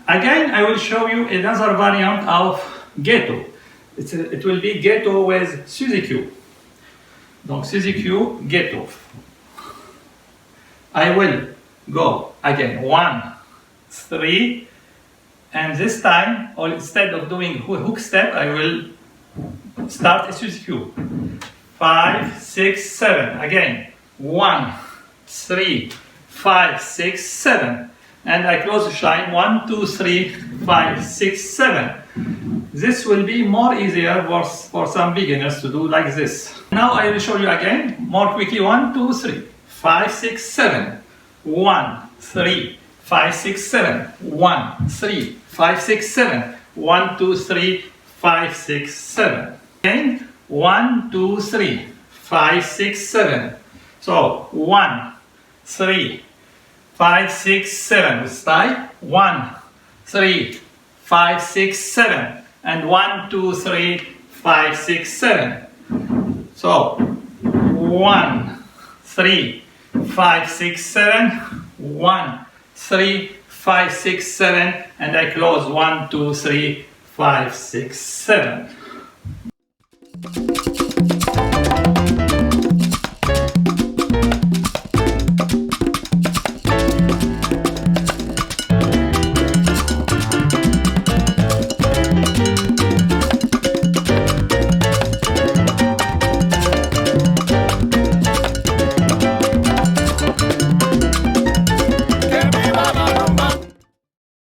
Again, I will show you another variant of Ghetto. It will be Ghetto with Suzy Q. Donc Suzy Q, Ghetto. I will go again 1, 3, and this time, or instead of doing hook step, I will start a Suzy Q. 5, 6, 7. Again, 1, 3, 5, 6, 7. And I close the shine 1, 2, 3, 5, 6, 7. This will be more easier for some beginners to do like this. Now I will show you again more quickly. 1, 2, 3, 5, 6, 7. 1, 3, 5, 6, 7. 1, 3, 5, 6, 7. 1, 2, 3, 5, 6, 7. Again, 1, 2, 3, 5, 6, 7. So 1, 3, 5, 6, 7 with style. 1, 3, 5, 6, 7. And 1, 2, 3, 5, 6, 7. So 1, 3, 5, 6, 7. 1, 3, 5, 6, 7. And I close 1, 2, 3, 5, 6, 7.